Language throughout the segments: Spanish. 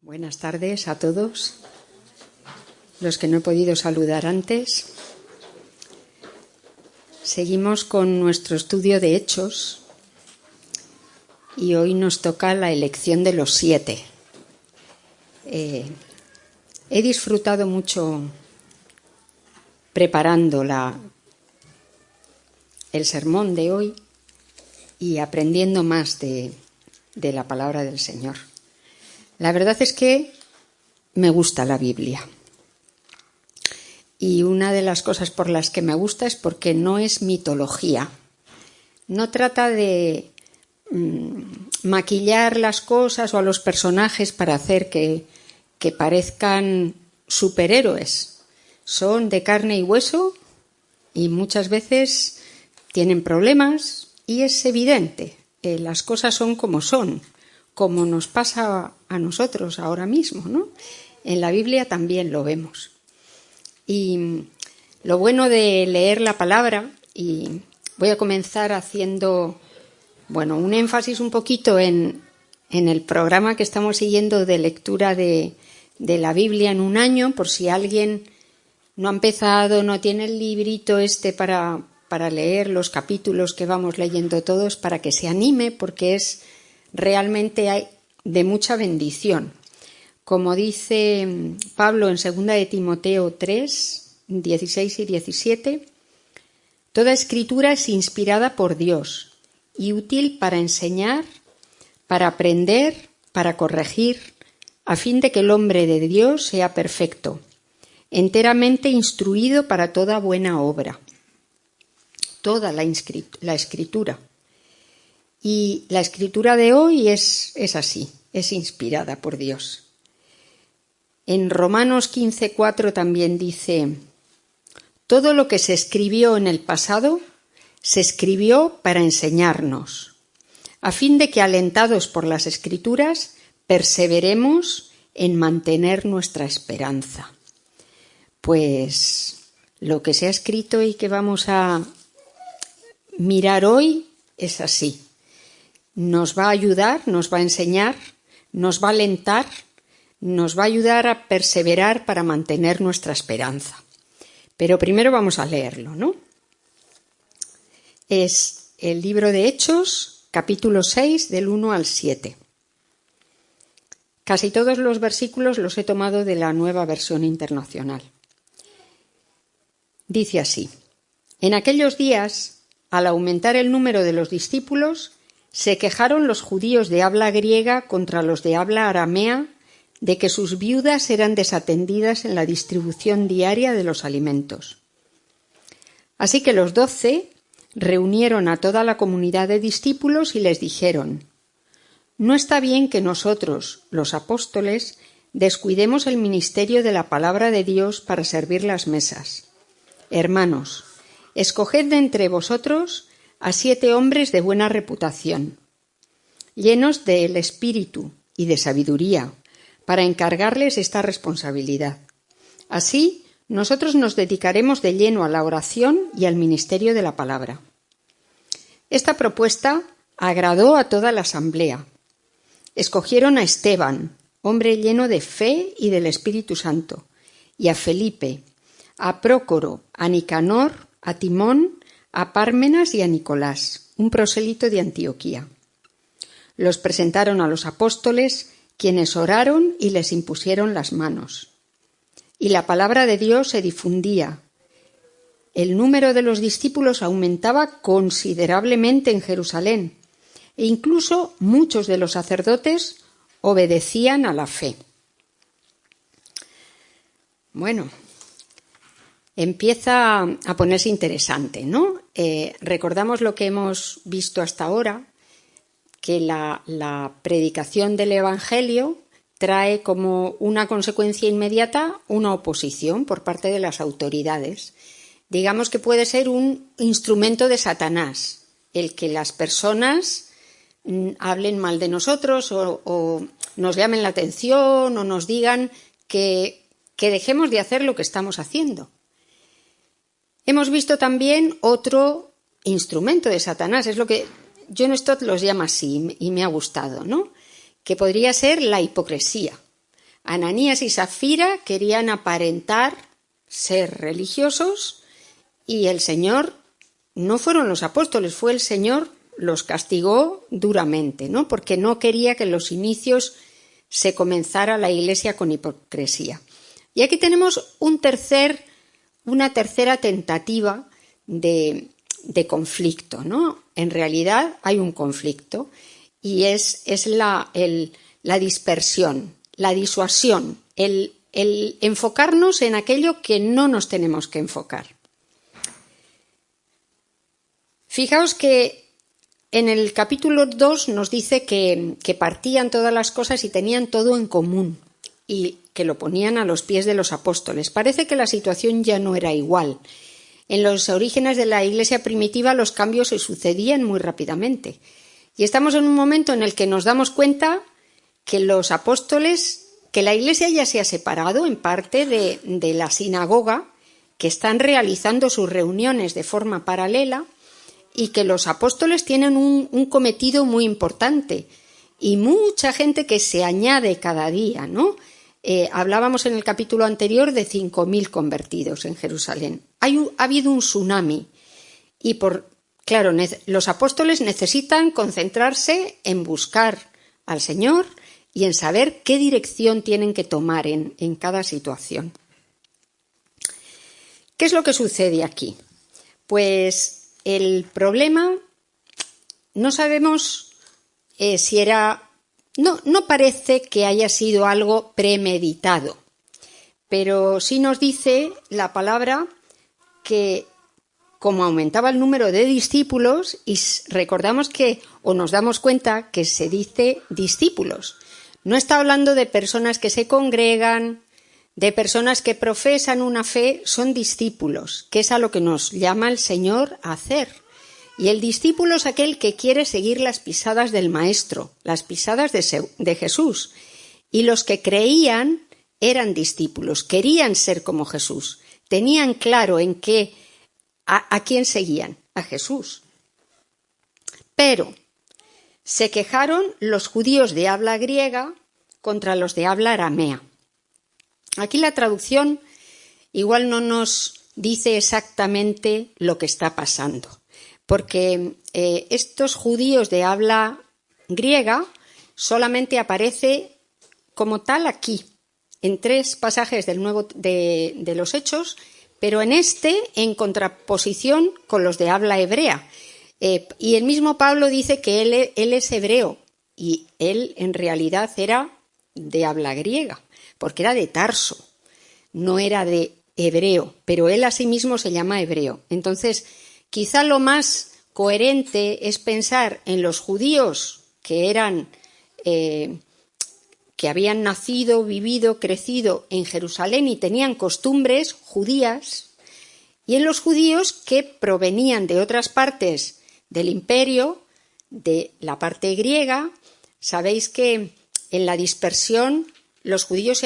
Buenas tardes a todos, los que no he podido saludar antes. Seguimos con nuestro estudio de Hechos y hoy nos toca la elección de los 7. He disfrutado mucho preparando el sermón de hoy y aprendiendo más de la palabra del Señor. La verdad es que me gusta la Biblia. Y una de las cosas por las que me gusta es porque no es mitología. No trata de maquillar las cosas o a los personajes para hacer que parezcan superhéroes. Son de carne y hueso y muchas veces tienen problemas y es evidente. Las cosas son, como nos pasa a nosotros ahora mismo, ¿no? En la Biblia también lo vemos. Y lo bueno de leer la palabra, y voy a comenzar haciendo, un énfasis un poquito en el programa que estamos siguiendo de lectura de la Biblia en un año, por si alguien no ha empezado, no tiene el librito para leer los capítulos que vamos leyendo todos, para que se anime, porque es realmente de mucha bendición. Como dice Pablo en 2 de Timoteo 3, 16 y 17, toda escritura es inspirada por Dios y útil para enseñar, para aprender, para corregir, a fin de que el hombre de Dios sea perfecto, enteramente instruido para toda buena obra. Toda la escritura. Y la escritura de hoy es así, es inspirada por Dios. En Romanos 15:4 también dice: todo lo que se escribió en el pasado se escribió para enseñarnos, a fin de que, alentados por las Escrituras, perseveremos en mantener nuestra esperanza. Pues lo que se ha escrito y que vamos a mirar hoy es así. Nos va a ayudar, nos va a enseñar, nos va a alentar, nos va a ayudar a perseverar para mantener nuestra esperanza. Pero primero vamos a leerlo, ¿no? Es el libro de Hechos, capítulo 6, del 1 al 7. Casi todos los versículos los he tomado de la Nueva Versión Internacional. Dice así: en aquellos días, al aumentar el número de los discípulos, se quejaron los judíos de habla griega contra los de habla aramea de que sus viudas eran desatendidas en la distribución diaria de los alimentos. Así que los 12 reunieron a toda la comunidad de discípulos y les dijeron: no está bien que nosotros, los apóstoles, descuidemos el ministerio de la palabra de Dios para servir las mesas. Hermanos, escoged de entre vosotros a 7 hombres de buena reputación, llenos del espíritu y de sabiduría, para encargarles esta responsabilidad. Así, nosotros nos dedicaremos de lleno a la oración y al ministerio de la palabra. Esta propuesta agradó a toda la asamblea. Escogieron a Esteban, hombre lleno de fe y del Espíritu Santo, y a Felipe, a Prócoro, a Nicanor, a Timón, a Pármenas y a Nicolás, un prosélito de Antioquía. Los presentaron a los apóstoles, quienes oraron y les impusieron las manos. Y la palabra de Dios se difundía. El número de los discípulos aumentaba considerablemente en Jerusalén, e incluso muchos de los sacerdotes obedecían a la fe. Empieza a ponerse interesante, ¿no? Recordamos lo que hemos visto hasta ahora, que la predicación del Evangelio trae como una consecuencia inmediata una oposición por parte de las autoridades. Digamos que puede ser un instrumento de Satanás, el que las personas hablen mal de nosotros o nos llamen la atención o nos digan que dejemos de hacer lo que estamos haciendo. Hemos visto también otro instrumento de Satanás, es lo que John Stott los llama así y me ha gustado, ¿no? Que podría ser la hipocresía. Ananías y Safira querían aparentar ser religiosos y el Señor, no fueron los apóstoles, fue el Señor, los castigó duramente, ¿no? Porque no quería que en los inicios se comenzara la Iglesia con hipocresía. Y aquí tenemos una tercera tentativa de conflicto, ¿no? En realidad hay un conflicto y es la dispersión, la disuasión, el enfocarnos en aquello que no nos tenemos que enfocar. Fijaos que en el capítulo 2 nos dice que partían todas las cosas y tenían todo en común y que lo ponían a los pies de los apóstoles. Parece que la situación ya no era igual. En los orígenes de la Iglesia primitiva los cambios se sucedían muy rápidamente. Y estamos en un momento en el que nos damos cuenta que los apóstoles, que la Iglesia ya se ha separado en parte de la sinagoga, que están realizando sus reuniones de forma paralela y que los apóstoles tienen un cometido muy importante y mucha gente que se añade cada día, ¿no? Hablábamos en el capítulo anterior de 5.000 convertidos en Jerusalén. Ha habido un tsunami y claro, los apóstoles necesitan concentrarse en buscar al Señor y en saber qué dirección tienen que tomar en cada situación. ¿Qué es lo que sucede aquí? Pues el problema, no sabemos si era... No parece que haya sido algo premeditado, pero sí nos dice la palabra que como aumentaba el número de discípulos, y recordamos o nos damos cuenta que se dice discípulos, no está hablando de personas que se congregan, de personas que profesan una fe, son discípulos, que es a lo que nos llama el Señor a hacer. Y el discípulo es aquel que quiere seguir las pisadas del Maestro, las pisadas de Jesús. Y los que creían eran discípulos, querían ser como Jesús, tenían claro a quién seguían, a Jesús. Pero se quejaron los judíos de habla griega contra los de habla aramea. Aquí la traducción igual no nos dice exactamente lo que está pasando, porque estos judíos de habla griega solamente aparece como tal aquí, en 3 pasajes de los Hechos, pero en contraposición con los de habla hebrea. Y el mismo Pablo dice que él es hebreo y él en realidad era de habla griega, porque era de Tarso, no era de hebreo, pero él a sí mismo se llama hebreo. Entonces, quizá lo más coherente es pensar en los judíos que habían nacido, vivido, crecido en Jerusalén y tenían costumbres judías, y en los judíos que provenían de otras partes del imperio, de la parte griega. Sabéis que en la dispersión los judíos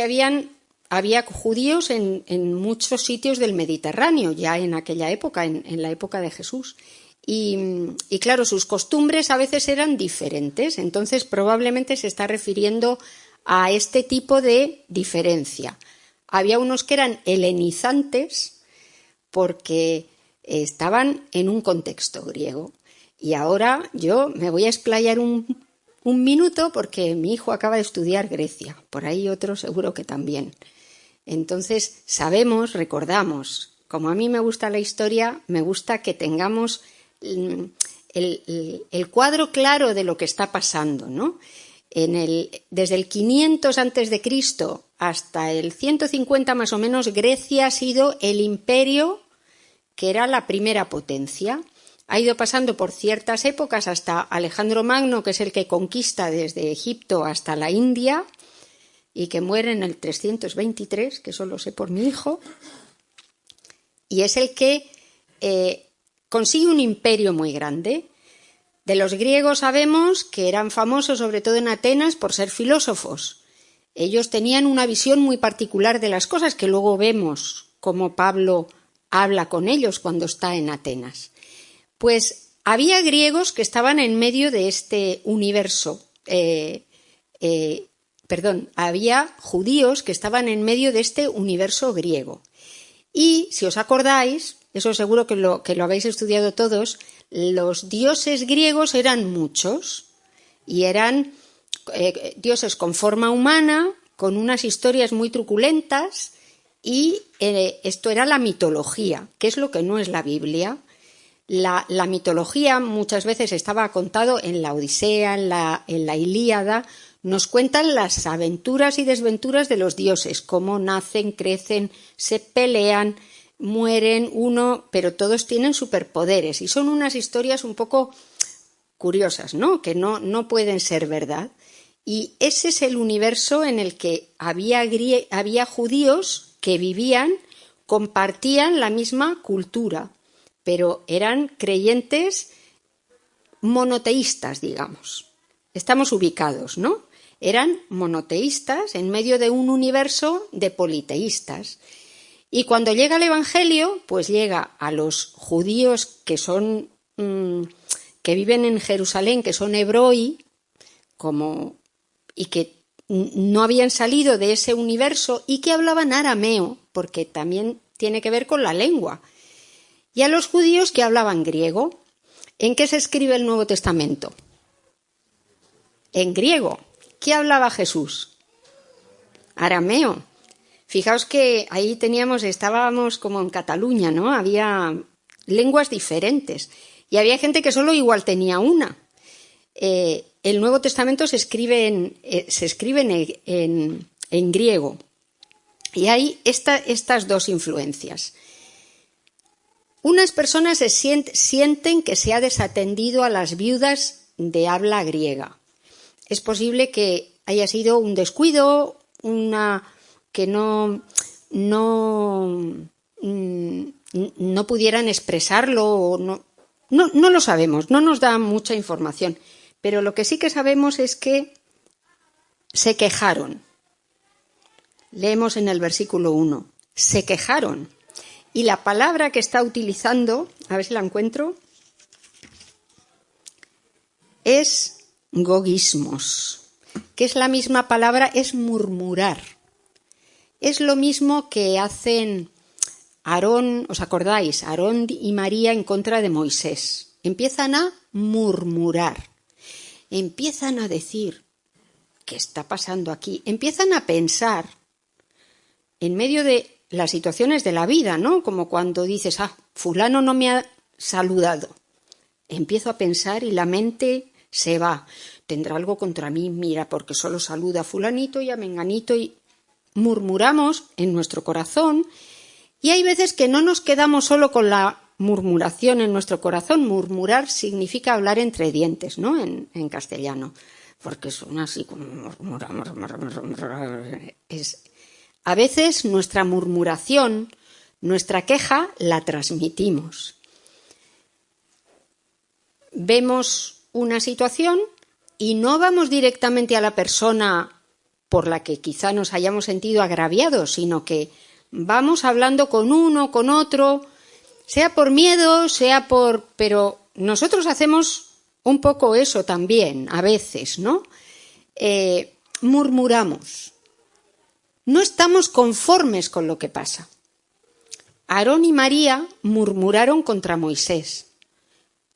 había judíos en muchos sitios del Mediterráneo, ya en aquella época, en la época de Jesús. Y claro, sus costumbres a veces eran diferentes, entonces probablemente se está refiriendo a este tipo de diferencia. Había unos que eran helenizantes porque estaban en un contexto griego. Y ahora yo me voy a explayar un minuto porque mi hijo acaba de estudiar Grecia, por ahí otro seguro que también. Entonces recordamos, como a mí me gusta la historia, me gusta que tengamos el cuadro claro de lo que está pasando, ¿no? Desde el 500 a.C. hasta el 150 más o menos, Grecia ha sido el imperio que era la primera potencia. Ha ido pasando por ciertas épocas hasta Alejandro Magno, que es el que conquista desde Egipto hasta la India y que muere en el 323, que eso lo sé por mi hijo, y es el que consigue un imperio muy grande. De los griegos sabemos que eran famosos, sobre todo en Atenas, por ser filósofos. Ellos tenían una visión muy particular de las cosas, que luego vemos cómo Pablo habla con ellos cuando está en Atenas. Pues había griegos que estaban en medio de este universo había judíos que estaban en medio de este universo griego. Y, si os acordáis, eso seguro que lo habéis estudiado todos, los dioses griegos eran muchos y eran dioses con forma humana, con unas historias muy truculentas, y esto era la mitología, que es lo que no es la Biblia. La mitología muchas veces estaba contado en la Odisea, en la Ilíada. Nos cuentan las aventuras y desventuras de los dioses, cómo nacen, crecen, se pelean, mueren pero todos tienen superpoderes y son unas historias un poco curiosas, ¿no? Que no pueden ser verdad. Y ese es el universo en el que había judíos que vivían, compartían la misma cultura, pero eran creyentes monoteístas, digamos. Estamos ubicados, ¿no? Eran monoteístas en medio de un universo de politeístas. Y cuando llega el Evangelio, pues llega a los judíos que viven en Jerusalén, que son hebroi, y que no habían salido de ese universo y que hablaban arameo, porque también tiene que ver con la lengua. Y a los judíos que hablaban griego. ¿En qué se escribe el Nuevo Testamento? En griego. ¿Qué hablaba Jesús? Arameo. Fijaos que ahí estábamos como en Cataluña, ¿no? Había lenguas diferentes y había gente que solo igual tenía una. El Nuevo Testamento se escribe en griego y hay estas dos influencias. Unas personas sienten que se ha desatendido a las viudas de habla griega. Es posible que haya sido un descuido, que no pudieran expresarlo, o no lo sabemos, no nos da mucha información. Pero lo que sí que sabemos es que se quejaron. Leemos en el versículo 1, se quejaron. Y la palabra que está utilizando, a ver si la encuentro, es gogismos, que es la misma palabra, es murmurar. Es lo mismo que hacen Aarón, ¿os acordáis? Aarón y María en contra de Moisés. Empiezan a murmurar, empiezan a decir, ¿qué está pasando aquí? Empiezan a pensar en medio de las situaciones de la vida, ¿no? Como cuando dices, fulano no me ha saludado. Empiezo a pensar y la mente se va. Tendrá algo contra mí, mira, porque solo saluda a fulanito y a menganito, y murmuramos en nuestro corazón. Y hay veces que no nos quedamos solo con la murmuración en nuestro corazón. Murmurar significa hablar entre dientes, ¿no? En castellano. Porque suena así como murmuramos. A veces nuestra murmuración, nuestra queja, la transmitimos. Vemos una situación y no vamos directamente a la persona por la que quizá nos hayamos sentido agraviados, sino que vamos hablando con uno, con otro, sea por miedo, pero nosotros hacemos un poco eso también, a veces, ¿no? Murmuramos. No estamos conformes con lo que pasa. Aarón y María murmuraron contra Moisés.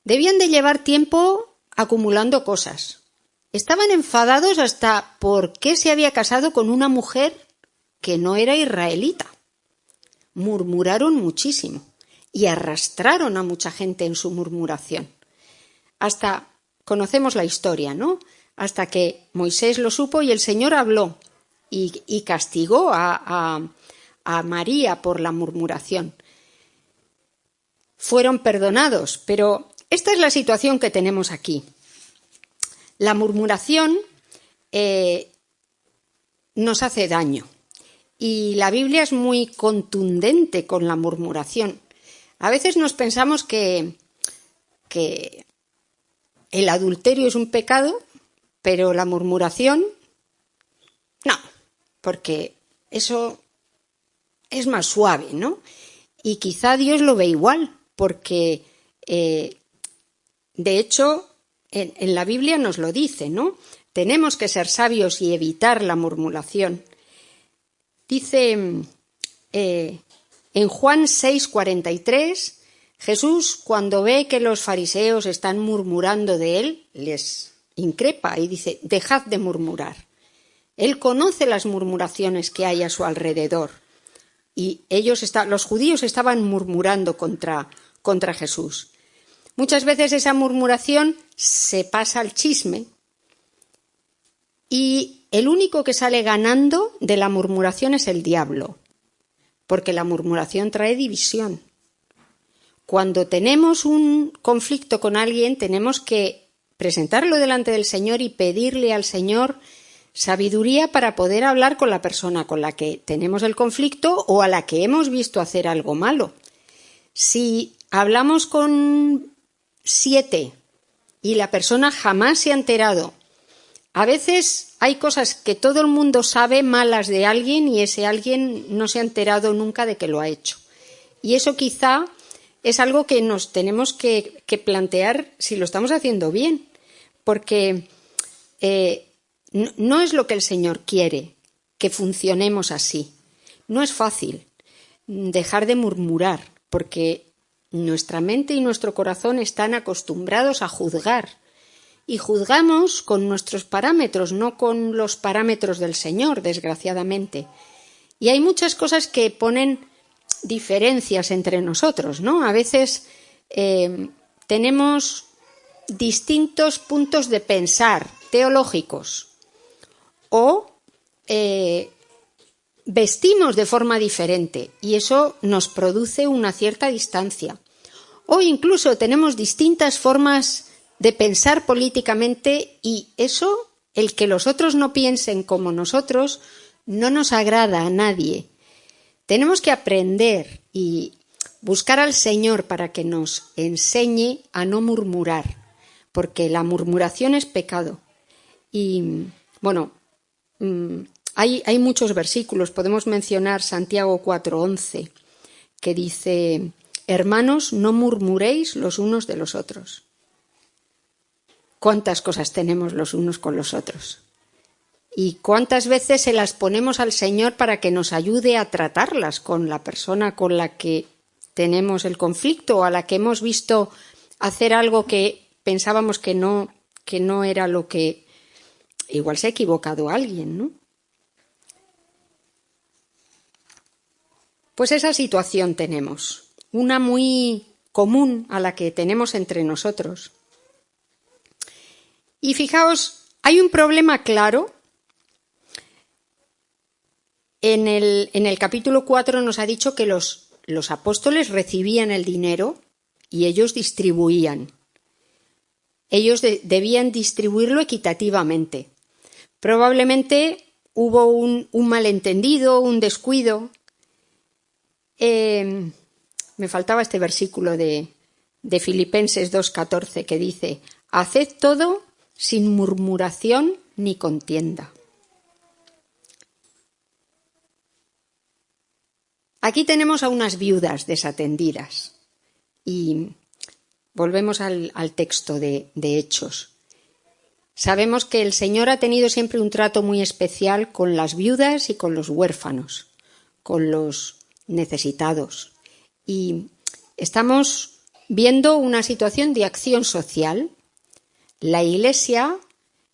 Debían de llevar tiempo acumulando cosas. Estaban enfadados hasta por qué se había casado con una mujer que no era israelita. Murmuraron muchísimo y arrastraron a mucha gente en su murmuración. Hasta conocemos la historia, ¿no? Hasta que Moisés lo supo y el Señor habló y castigó a María por la murmuración. Fueron perdonados, pero esta es la situación que tenemos aquí. La murmuración nos hace daño y la Biblia es muy contundente con la murmuración. A veces nos pensamos que el adulterio es un pecado, pero la murmuración no, porque eso es más suave, ¿no? Y quizá Dios lo ve igual, porque de hecho en la Biblia nos lo dice, ¿no? tenemos que ser sabios y evitar la murmuración. Dice en Juan 6:43, Jesús, cuando ve que los fariseos están murmurando de él, les increpa y dice: dejad de murmurar. Él conoce las murmuraciones que hay a su alrededor y los judíos estaban murmurando contra Jesús. Muchas veces esa murmuración se pasa al chisme y el único que sale ganando de la murmuración es el diablo, porque la murmuración trae división. Cuando tenemos un conflicto con alguien, tenemos que presentarlo delante del Señor y pedirle al Señor sabiduría para poder hablar con la persona con la que tenemos el conflicto o a la que hemos visto hacer algo malo. Si hablamos con 7 y la persona jamás se ha enterado, a veces hay cosas que todo el mundo sabe malas de alguien y ese alguien no se ha enterado nunca de que lo ha hecho. Y eso quizá es algo que nos tenemos que plantear si lo estamos haciendo bien, porque no es lo que el Señor quiere, que funcionemos así. No es fácil dejar de murmurar, porque nuestra mente y nuestro corazón están acostumbrados a juzgar. Y juzgamos con nuestros parámetros, no con los parámetros del Señor, desgraciadamente. Y hay muchas cosas que ponen diferencias entre nosotros, ¿no? A veces tenemos distintos puntos de pensar teológicos o vestimos de forma diferente y eso nos produce una cierta distancia. O incluso tenemos distintas formas de pensar políticamente y eso, el que los otros no piensen como nosotros, no nos agrada a nadie. Tenemos que aprender y buscar al Señor para que nos enseñe a no murmurar, porque la murmuración es pecado. Y bueno, hay muchos versículos, podemos mencionar Santiago 4:11, que dice: hermanos, no murmuréis los unos de los otros. ¿Cuántas cosas tenemos los unos con los otros? ¿Y cuántas veces se las ponemos al Señor para que nos ayude a tratarlas con la persona con la que tenemos el conflicto o a la que hemos visto hacer algo que pensábamos que no era lo que... Igual se ha equivocado alguien, ¿no? Pues esa situación tenemos, una muy común a la que tenemos entre nosotros. Y fijaos, hay un problema claro. En el capítulo 4 nos ha dicho que los apóstoles recibían el dinero y ellos distribuían. Ellos debían distribuirlo equitativamente. Probablemente hubo un malentendido, un descuido. Me faltaba este versículo de Filipenses 2:14 que dice: haced todo sin murmuración ni contienda. Aquí tenemos a unas viudas desatendidas y volvemos al texto de Hechos. Sabemos que el Señor ha tenido siempre un trato muy especial con las viudas y con los huérfanos, con los necesitados. Y estamos viendo una situación de acción social. La Iglesia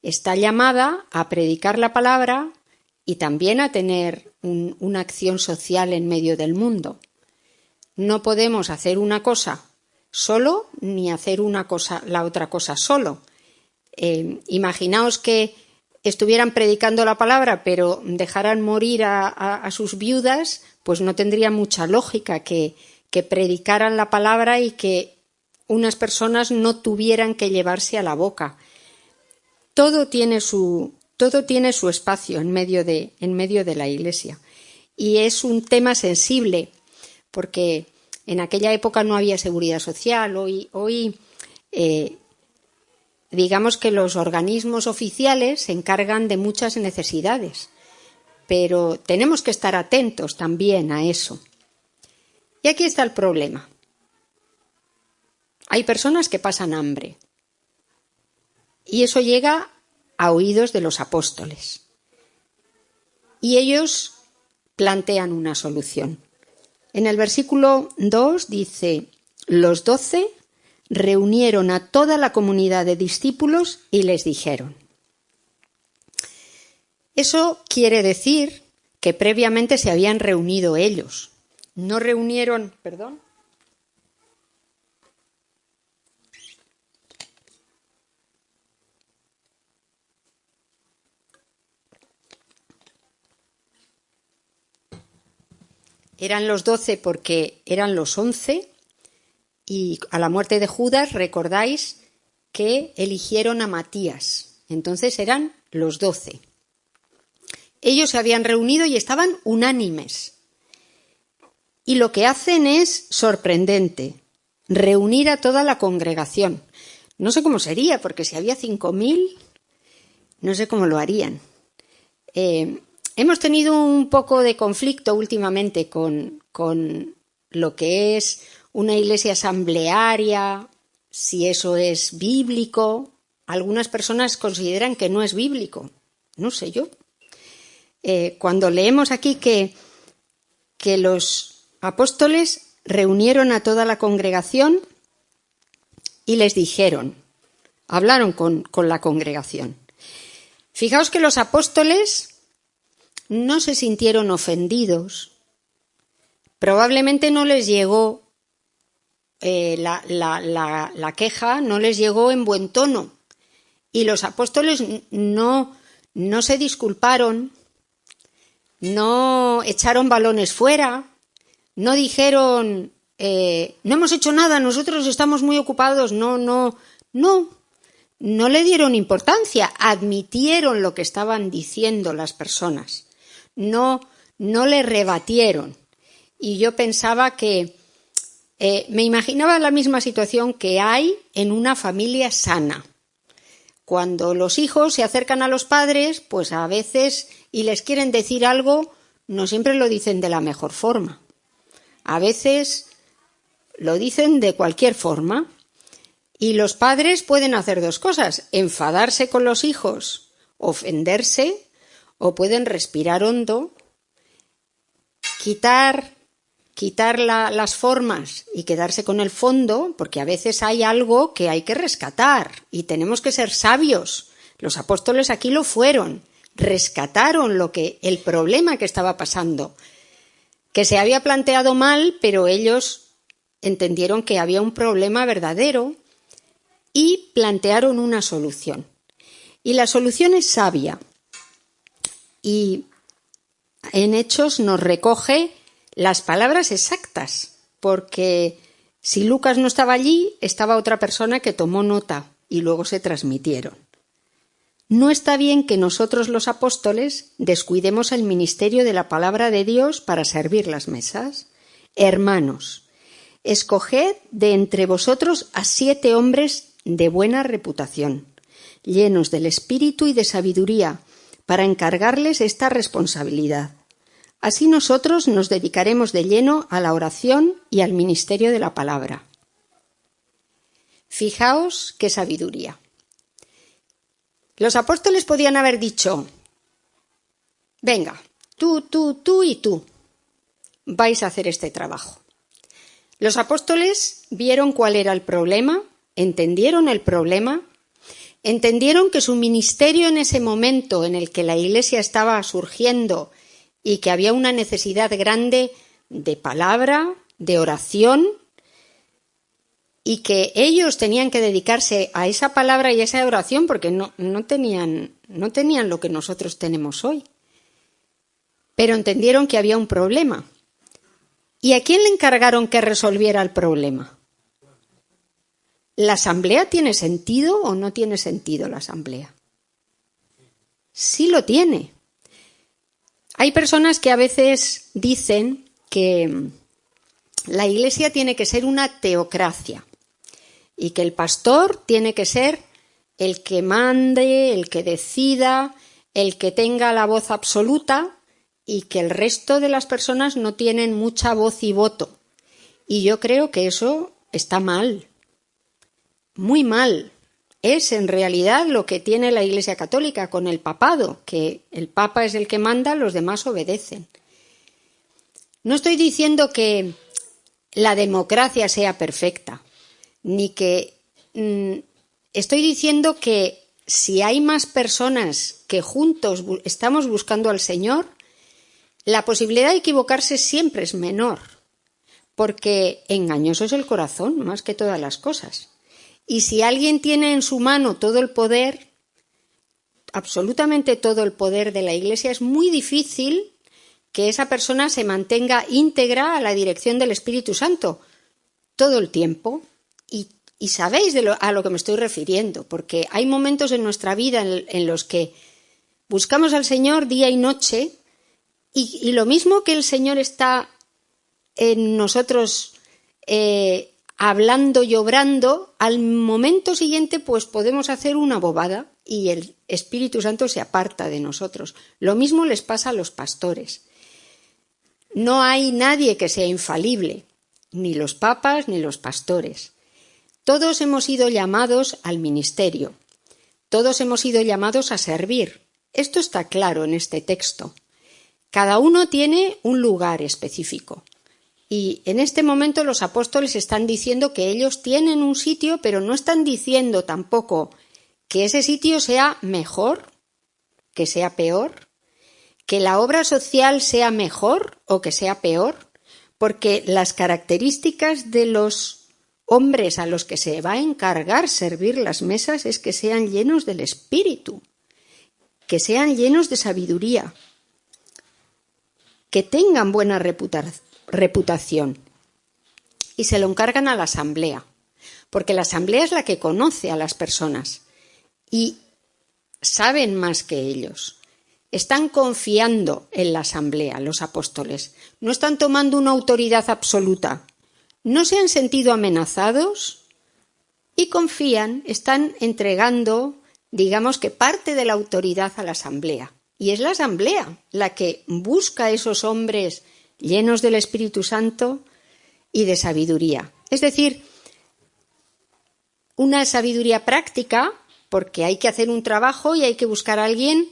está llamada a predicar la palabra y también a tener una acción social en medio del mundo. No podemos hacer una cosa solo ni hacer la otra cosa solo. Imaginaos que estuvieran predicando la palabra pero dejaran morir a sus viudas, pues no tendría mucha lógica que predicaran la palabra y que unas personas no tuvieran que llevarse a la boca. Todo tiene su espacio en medio de la Iglesia. Y es un tema sensible, porque en aquella época no había seguridad social. Hoy digamos que los organismos oficiales se encargan de muchas necesidades, pero tenemos que estar atentos también a eso. Y aquí está el problema. Hay personas que pasan hambre y eso llega a oídos de los apóstoles. Y ellos plantean una solución. En el versículo 2 dice: los 12 reunieron a toda la comunidad de discípulos y les dijeron. Eso quiere decir que previamente se habían reunido ellos. No reunieron, Eran los 12 porque eran los 11 y a la muerte de Judas recordáis que eligieron a Matías. Entonces eran los 12. Ellos se habían reunido y estaban unánimes. Y lo que hacen es sorprendente, reunir a toda la congregación. No sé cómo sería, porque si había 5.000, no sé cómo lo harían. Hemos tenido un poco de conflicto últimamente con lo que es una iglesia asamblearia, si eso es bíblico. Algunas personas consideran que no es bíblico, no sé yo. Cuando leemos aquí que los apóstoles reunieron a toda la congregación y les dijeron, hablaron con la congregación. Fijaos que los apóstoles no se sintieron ofendidos. Probablemente no les llegó la queja, no les llegó en buen tono. Y los apóstoles no se disculparon, no echaron balones fuera, no dijeron, no hemos hecho nada, nosotros estamos muy ocupados. No le dieron importancia, admitieron lo que estaban diciendo las personas. No le rebatieron. Y yo pensaba que me imaginaba la misma situación que hay en una familia sana. Cuando los hijos se acercan a los padres, pues a veces, y les quieren decir algo, no siempre lo dicen de la mejor forma. A veces lo dicen de cualquier forma. Y los padres pueden hacer dos cosas: enfadarse con los hijos, ofenderse, o pueden respirar hondo, quitar las formas y quedarse con el fondo, porque a veces hay algo que hay que rescatar y tenemos que ser sabios. Los apóstoles aquí lo fueron, rescataron el problema que estaba pasando, que se había planteado mal, pero ellos entendieron que había un problema verdadero y plantearon una solución. Y la solución es sabia. Y en Hechos nos recoge las palabras exactas, porque si Lucas no estaba allí, estaba otra persona que tomó nota y luego se transmitieron. No está bien que nosotros los apóstoles descuidemos el ministerio de la palabra de Dios para servir las mesas. Hermanos, escoged de entre vosotros a 7 hombres de buena reputación, llenos del espíritu y de sabiduría, para encargarles esta responsabilidad. Así nosotros nos dedicaremos de lleno a la oración y al ministerio de la palabra. Fijaos qué sabiduría. Los apóstoles podían haber dicho: venga, tú y tú vais a hacer este trabajo. Los apóstoles vieron cuál era el problema, entendieron el problema, entendieron que su ministerio en ese momento en el que la iglesia estaba surgiendo y que había una necesidad grande de palabra, de oración, y que ellos tenían que dedicarse a esa palabra y a esa oración porque no tenían lo que nosotros tenemos hoy. Pero entendieron que había un problema. ¿Y a quién le encargaron que resolviera el problema? ¿La asamblea tiene sentido o no tiene sentido la asamblea? Sí lo tiene. Hay personas que a veces dicen que la iglesia tiene que ser una teocracia y que el pastor tiene que ser el que mande, el que decida, el que tenga la voz absoluta, y que el resto de las personas no tienen mucha voz y voto. Y yo creo que eso está mal, muy mal. es en realidad lo que tiene la Iglesia Católica con el papado, que el Papa es el que manda, los demás obedecen. No estoy diciendo que la democracia sea perfecta, ni que estoy diciendo que si hay más personas que juntos estamos buscando al Señor, la posibilidad de equivocarse siempre es menor, porque engañoso es el corazón más que todas las cosas. Y si alguien tiene en su mano todo el poder, absolutamente todo el poder de la Iglesia, es muy difícil que esa persona se mantenga íntegra a la dirección del Espíritu Santo todo el tiempo. Y sabéis a lo que me estoy refiriendo, porque hay momentos en nuestra vida en los que buscamos al Señor día y noche, y lo mismo que el Señor está en nosotros hablando y obrando, al momento siguiente pues podemos hacer una bobada y el Espíritu Santo se aparta de nosotros. Lo mismo les pasa a los pastores. No hay nadie que sea infalible, ni los papas ni los pastores. Todos hemos sido llamados al ministerio, todos hemos sido llamados a servir. Esto está claro en este texto. Cada uno tiene un lugar específico. Y en este momento los apóstoles están diciendo que ellos tienen un sitio, pero no están diciendo tampoco que ese sitio sea mejor, que sea peor, que la obra social sea mejor o que sea peor, porque las características de los hombres a los que se va a encargar servir las mesas es que sean llenos del Espíritu, que sean llenos de sabiduría, que tengan buena reputación. Y se lo encargan a la asamblea, porque la asamblea es la que conoce a las personas y saben más que ellos. Están confiando en la asamblea, los apóstoles. No están tomando una autoridad absoluta. No se han sentido amenazados y confían, están entregando, digamos que parte de la autoridad a la asamblea. Y es la asamblea la que busca a esos hombres llenos del Espíritu Santo y de sabiduría. Es decir, una sabiduría práctica, porque hay que hacer un trabajo y hay que buscar a alguien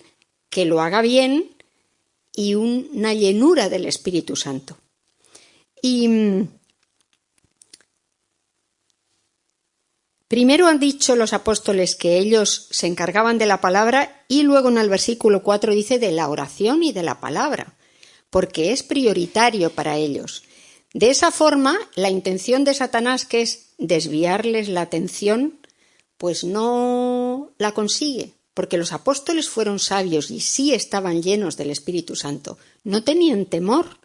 que lo haga bien, y una llenura del Espíritu Santo. Y primero han dicho los apóstoles que ellos se encargaban de la palabra, y luego en el versículo 4 dice de la oración y de la palabra, porque es prioritario para ellos. De esa forma, la intención de Satanás, que es desviarles la atención, pues no la consigue, porque los apóstoles fueron sabios y sí estaban llenos del Espíritu Santo. No tenían temor,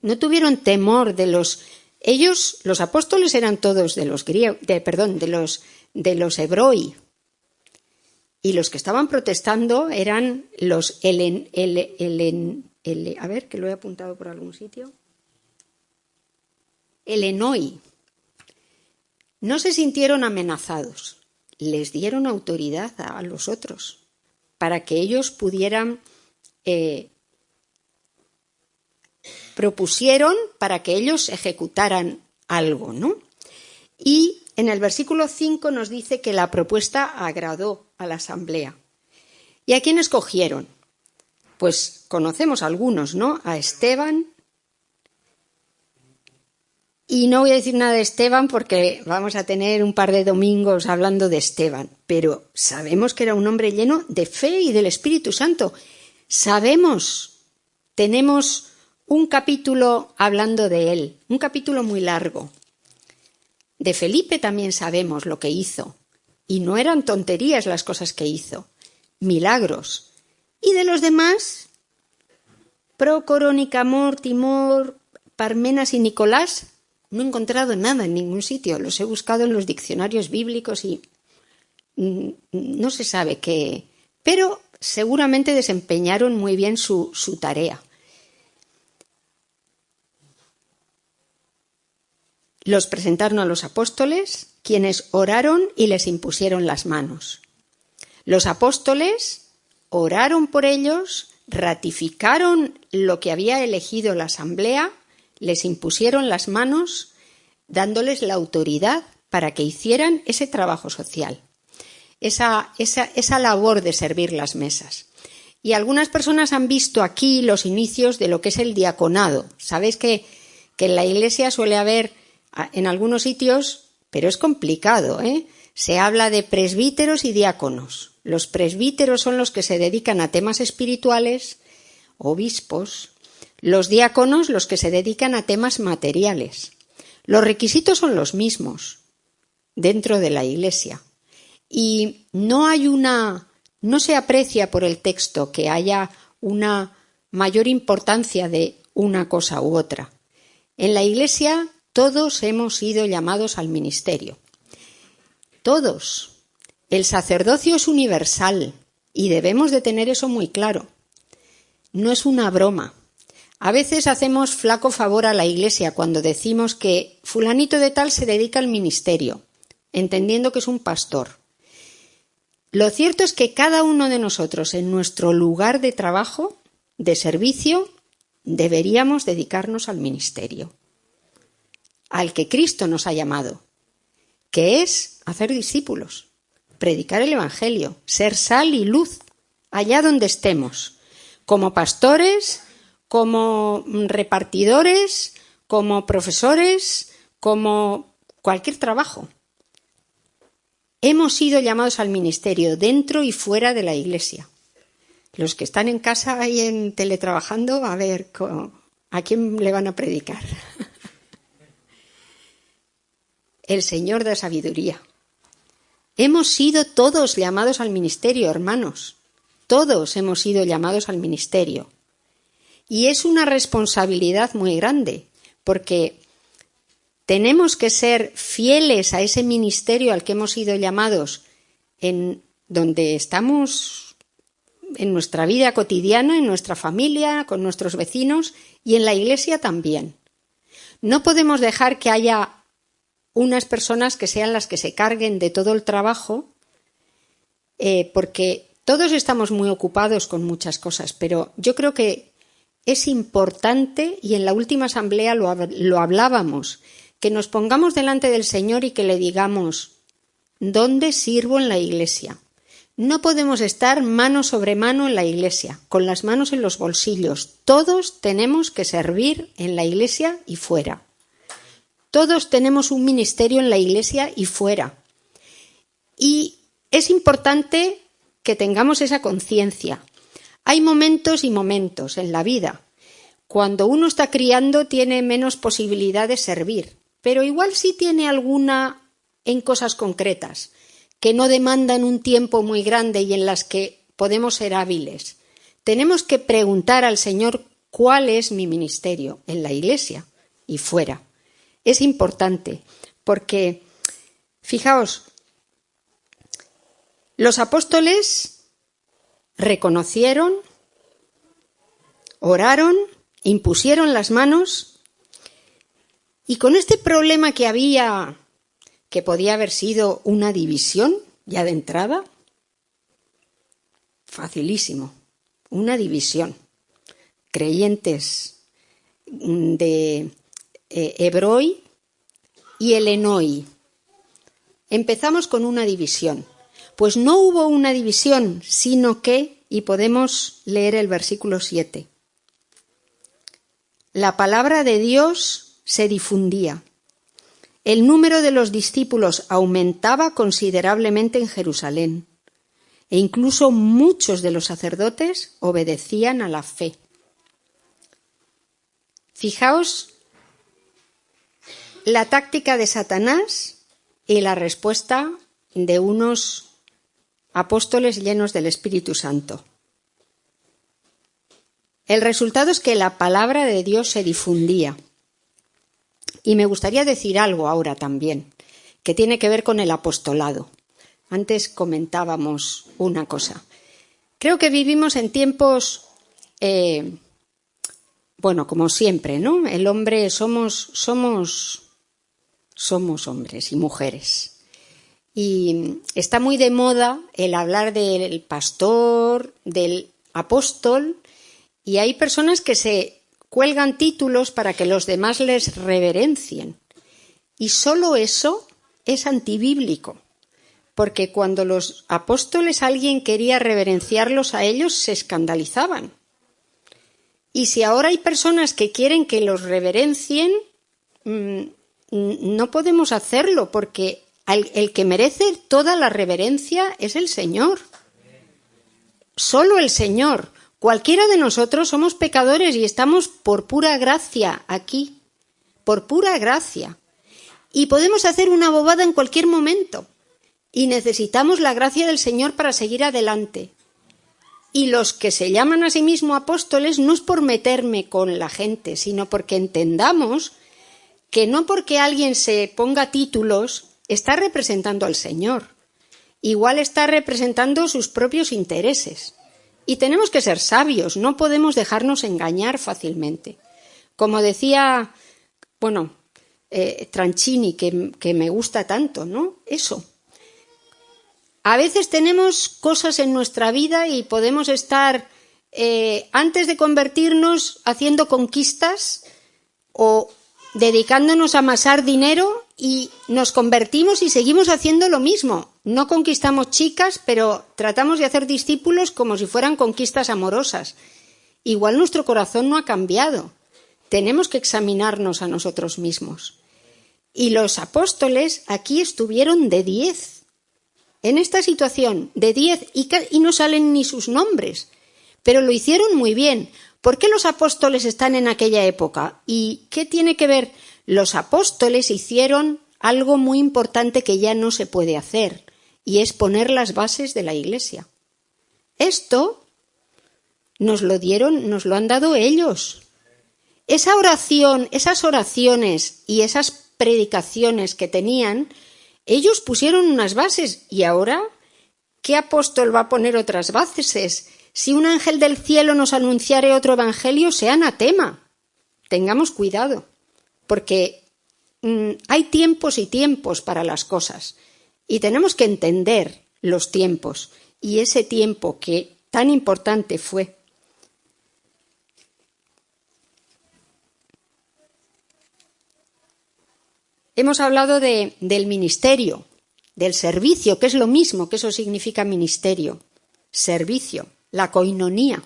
no tuvieron temor de los... Ellos, los apóstoles, eran todos de los hebroi, y los que estaban protestando eran los a ver, que lo he apuntado por algún sitio. Helenoi. No se sintieron amenazados, les dieron autoridad a los otros para que ellos pudieran, propusieron para que ellos ejecutaran algo, ¿no? Y en el versículo 5 nos dice que la propuesta agradó a la asamblea. ¿Y a quién escogieron? Pues conocemos algunos, ¿no? A Esteban. Y no voy a decir nada de Esteban porque vamos a tener un par de domingos hablando de Esteban, pero sabemos que era un hombre lleno de fe y del Espíritu Santo. Sabemos, tenemos un capítulo hablando de él, un capítulo muy largo. De Felipe también sabemos lo que hizo, y no eran tonterías las cosas que hizo, milagros. Y de los demás, Prócoro, Nicamor, Timor, Parmenas y Nicolás, no he encontrado nada en ningún sitio, los he buscado en los diccionarios bíblicos y no se sabe qué, pero seguramente desempeñaron muy bien su tarea. Los presentaron a los apóstoles, quienes oraron y les impusieron las manos. Los apóstoles oraron por ellos, ratificaron lo que había elegido la asamblea, les impusieron las manos, dándoles la autoridad para que hicieran ese trabajo social. esa labor de servir las mesas. Y algunas personas han visto aquí los inicios de lo que es el diaconado. Sabéis que en la Iglesia suele haber, en algunos sitios, pero es complicado, se habla de presbíteros y diáconos. Los presbíteros son los que se dedican a temas espirituales, obispos. Los diáconos, los que se dedican a temas materiales. Los requisitos son los mismos dentro de la Iglesia. Y no se aprecia por el texto que haya una mayor importancia de una cosa u otra. En la Iglesia todos hemos sido llamados al ministerio. Todos. El sacerdocio es universal y debemos de tener eso muy claro. No es una broma. A veces hacemos flaco favor a la Iglesia cuando decimos que fulanito de tal se dedica al ministerio, entendiendo que es un pastor. Lo cierto es que cada uno de nosotros en nuestro lugar de trabajo, de servicio, deberíamos dedicarnos al ministerio, al que Cristo nos ha llamado, que es hacer discípulos, predicar el Evangelio, ser sal y luz allá donde estemos, como pastores, como repartidores, como profesores, como cualquier trabajo. Hemos sido llamados al ministerio dentro y fuera de la Iglesia. Los que están en casa y en teletrabajando, a ver, ¿a quién le van a predicar? El Señor da sabiduría. Hemos sido todos llamados al ministerio, hermanos. Todos hemos sido llamados al ministerio. Y es una responsabilidad muy grande, porque tenemos que ser fieles a ese ministerio al que hemos sido llamados en donde estamos en nuestra vida cotidiana, en nuestra familia, con nuestros vecinos y en la Iglesia también. No podemos dejar que haya unas personas que sean las que se carguen de todo el trabajo, porque todos estamos muy ocupados con muchas cosas, pero yo creo que es importante, y en la última asamblea lo hablábamos, que nos pongamos delante del Señor y que le digamos, ¿dónde sirvo en la Iglesia? No podemos estar mano sobre mano en la Iglesia, con las manos en los bolsillos. Todos tenemos que servir en la Iglesia y fuera. Todos tenemos un ministerio en la Iglesia y fuera. Y es importante que tengamos esa conciencia. Hay momentos y momentos en la vida. Cuando uno está criando tiene menos posibilidad de servir, pero igual sí tiene alguna en cosas concretas, que no demandan un tiempo muy grande y en las que podemos ser hábiles. Tenemos que preguntar al Señor cuál es mi ministerio en la Iglesia y fuera. Es importante porque, fijaos, los apóstoles reconocieron, oraron, impusieron las manos y con este problema que había, que podía haber sido una división ya de entrada, facilísimo, una división. Creyentes de Hebroi y Helenoi. Empezamos con una división. Pues no hubo una división, sino que, y podemos leer el versículo 7, la palabra de Dios se difundía. El número de los discípulos aumentaba considerablemente en Jerusalén, e incluso muchos de los sacerdotes obedecían a la fe. Fijaos la táctica de Satanás y la respuesta de unos apóstoles llenos del Espíritu Santo. El resultado es que la palabra de Dios se difundía. Y me gustaría decir algo ahora también, que tiene que ver con el apostolado. Antes comentábamos una cosa. Creo que vivimos en tiempos, como siempre, ¿no? El hombre somos hombres y mujeres. Y está muy de moda el hablar del pastor, del apóstol, y hay personas que se cuelgan títulos para que los demás les reverencien. Y solo eso es antibíblico, porque cuando los apóstoles alguien quería reverenciarlos a ellos, se escandalizaban. Y si ahora hay personas que quieren que los reverencien, no podemos hacerlo, porque el que merece toda la reverencia es el Señor. Solo el Señor. Cualquiera de nosotros somos pecadores y estamos por pura gracia aquí, por pura gracia. Y podemos hacer una bobada en cualquier momento. Y necesitamos la gracia del Señor para seguir adelante. Y los que se llaman a sí mismos apóstoles no es por meterme con la gente, sino porque entendamos que no porque alguien se ponga títulos está representando al Señor. Igual está representando sus propios intereses. Y tenemos que ser sabios, no podemos dejarnos engañar fácilmente. Como decía, Tranchini, que me gusta tanto, ¿no? Eso. A veces tenemos cosas en nuestra vida y podemos estar, antes de convertirnos, haciendo conquistas o dedicándonos a amasar dinero, y nos convertimos y seguimos haciendo lo mismo. No conquistamos chicas, pero tratamos de hacer discípulos como si fueran conquistas amorosas. Igual nuestro corazón no ha cambiado. Tenemos que examinarnos a nosotros mismos. Y los apóstoles aquí estuvieron de 10. En esta situación, de 10, y no salen ni sus nombres. Pero lo hicieron muy bien. ¿Por qué los apóstoles están en aquella época? ¿Y qué tiene que ver? Los apóstoles hicieron algo muy importante que ya no se puede hacer, y es poner las bases de la Iglesia. Esto nos lo han dado ellos. Esa oración, esas oraciones y esas predicaciones que tenían, ellos pusieron unas bases, y ahora, ¿qué apóstol va a poner otras bases? Si un ángel del cielo nos anunciare otro evangelio, sea anatema. Tengamos cuidado, porque hay tiempos y tiempos para las cosas, y tenemos que entender los tiempos, y ese tiempo que tan importante fue. Hemos hablado del ministerio, del servicio, que es lo mismo, que eso significa ministerio, servicio, la coinonía.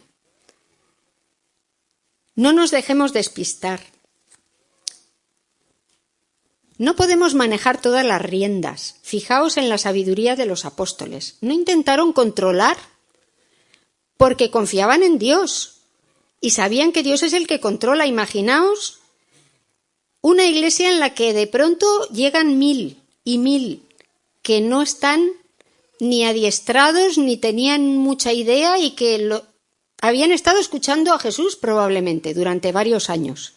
No nos dejemos despistar. No podemos manejar todas las riendas. Fijaos en la sabiduría de los apóstoles. No intentaron controlar porque confiaban en Dios y sabían que Dios es el que controla. Imaginaos una iglesia en la que de pronto llegan 1000 y 1000 que no están ni adiestrados ni tenían mucha idea y que habían estado escuchando a Jesús probablemente durante varios años.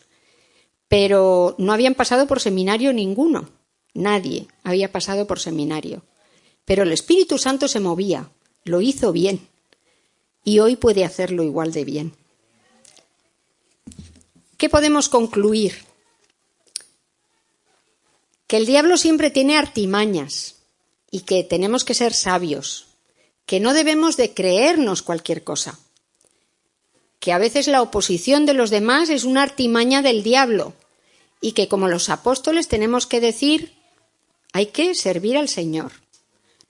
Pero no habían pasado por seminario ninguno. Nadie había pasado por seminario. Pero el Espíritu Santo se movía, lo hizo bien. Y hoy puede hacerlo igual de bien. ¿Qué podemos concluir? Que el diablo siempre tiene artimañas y que tenemos que ser sabios. Que no debemos de creernos cualquier cosa. Que a veces la oposición de los demás es una artimaña del diablo y que como los apóstoles tenemos que decir, hay que servir al Señor,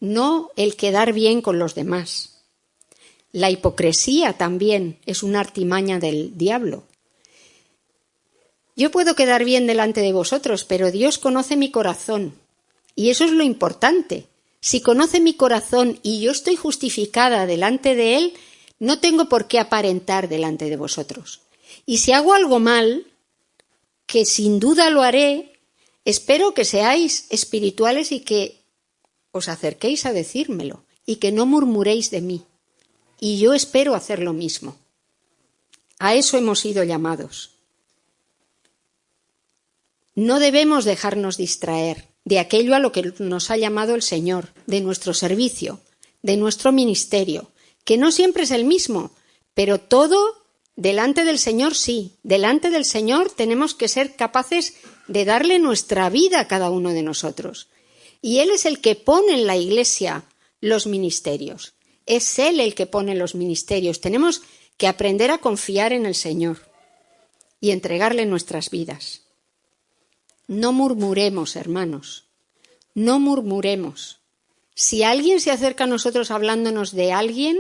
no el quedar bien con los demás. La hipocresía también es una artimaña del diablo. Yo puedo quedar bien delante de vosotros, pero Dios conoce mi corazón y eso es lo importante. Si conoce mi corazón y yo estoy justificada delante de Él, no tengo por qué aparentar delante de vosotros. Y si hago algo mal, que sin duda lo haré, espero que seáis espirituales y que os acerquéis a decírmelo y que no murmuréis de mí. Y yo espero hacer lo mismo. A eso hemos sido llamados. No debemos dejarnos distraer de aquello a lo que nos ha llamado el Señor, de nuestro servicio, de nuestro ministerio, que no siempre es el mismo, pero todo delante del Señor sí. Delante del Señor tenemos que ser capaces de darle nuestra vida a cada uno de nosotros. Y Él es el que pone en la Iglesia los ministerios. Es Él el que pone los ministerios. Tenemos que aprender a confiar en el Señor y entregarle nuestras vidas. No murmuremos, hermanos. No murmuremos. Si alguien se acerca a nosotros hablándonos de alguien,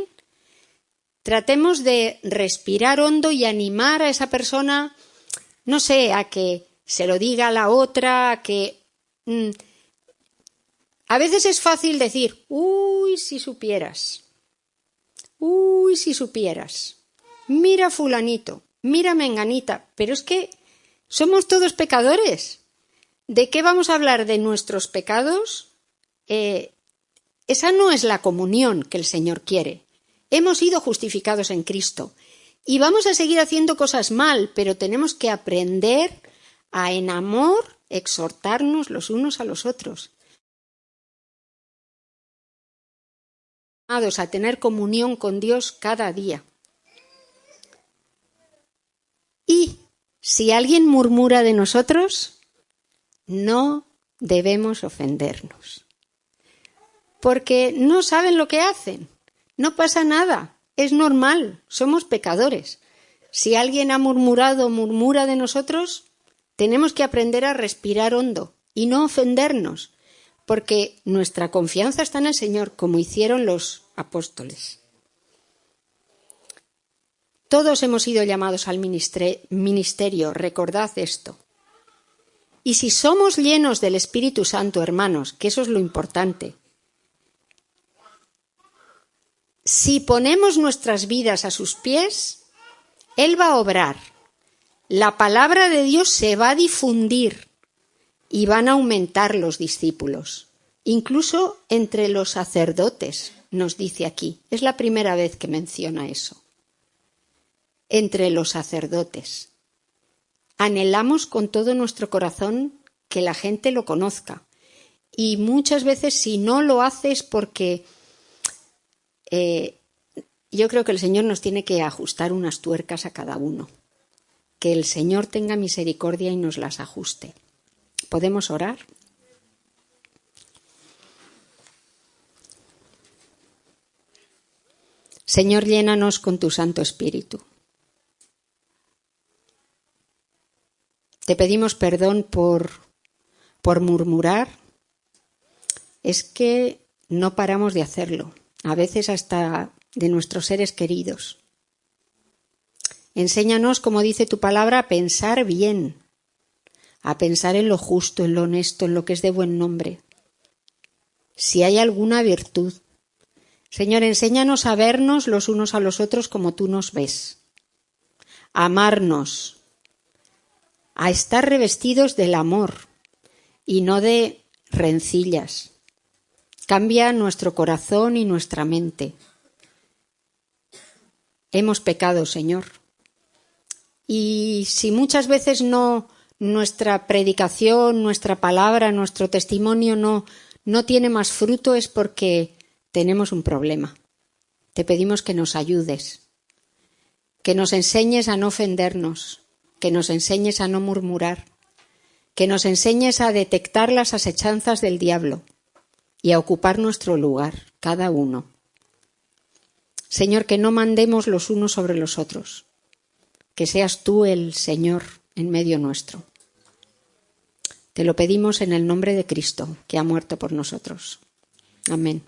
tratemos de respirar hondo y animar a esa persona, no sé, a que se lo diga a la otra, a que... A veces es fácil decir, uy, si supieras, mira fulanito, mira menganita, pero es que somos todos pecadores. ¿De qué vamos a hablar? ¿De nuestros pecados? Esa no es la comunión que el Señor quiere. Hemos sido justificados en Cristo y vamos a seguir haciendo cosas mal, pero tenemos que aprender a, en amor, exhortarnos los unos a los otros. A tener comunión con Dios cada día. Y si alguien murmura de nosotros, no debemos ofendernos, porque no saben lo que hacen. No pasa nada, es normal, somos pecadores. Si alguien ha murmurado o murmura de nosotros, tenemos que aprender a respirar hondo y no ofendernos, porque nuestra confianza está en el Señor, como hicieron los apóstoles. Todos hemos sido llamados al ministerio, recordad esto. Y si somos llenos del Espíritu Santo, hermanos, que eso es lo importante, si ponemos nuestras vidas a sus pies, Él va a obrar. La palabra de Dios se va a difundir y van a aumentar los discípulos. Incluso entre los sacerdotes, nos dice aquí. Es la primera vez que menciona eso. Entre los sacerdotes. Anhelamos con todo nuestro corazón que la gente lo conozca. Y muchas veces si no lo hace es porque... yo creo que el Señor nos tiene que ajustar unas tuercas a cada uno. Que el Señor tenga misericordia y nos las ajuste. ¿Podemos orar? Señor, llénanos con tu Santo Espíritu. Te pedimos perdón por murmurar. Es que no paramos de hacerlo. A veces hasta de nuestros seres queridos. Enséñanos, como dice tu palabra, a pensar bien, a pensar en lo justo, en lo honesto, en lo que es de buen nombre. Si hay alguna virtud. Señor, enséñanos a vernos los unos a los otros como tú nos ves. A amarnos, a estar revestidos del amor y no de rencillas. Cambia nuestro corazón y nuestra mente. Hemos pecado, Señor. Y si muchas veces nuestra predicación, nuestra palabra, nuestro testimonio no tiene más fruto, es porque tenemos un problema. Te pedimos que nos ayudes, que nos enseñes a no ofendernos, que nos enseñes a no murmurar, que nos enseñes a detectar las asechanzas del diablo y a ocupar nuestro lugar, cada uno. Señor, que no mandemos los unos sobre los otros, que seas tú el Señor en medio nuestro. Te lo pedimos en el nombre de Cristo, que ha muerto por nosotros. Amén.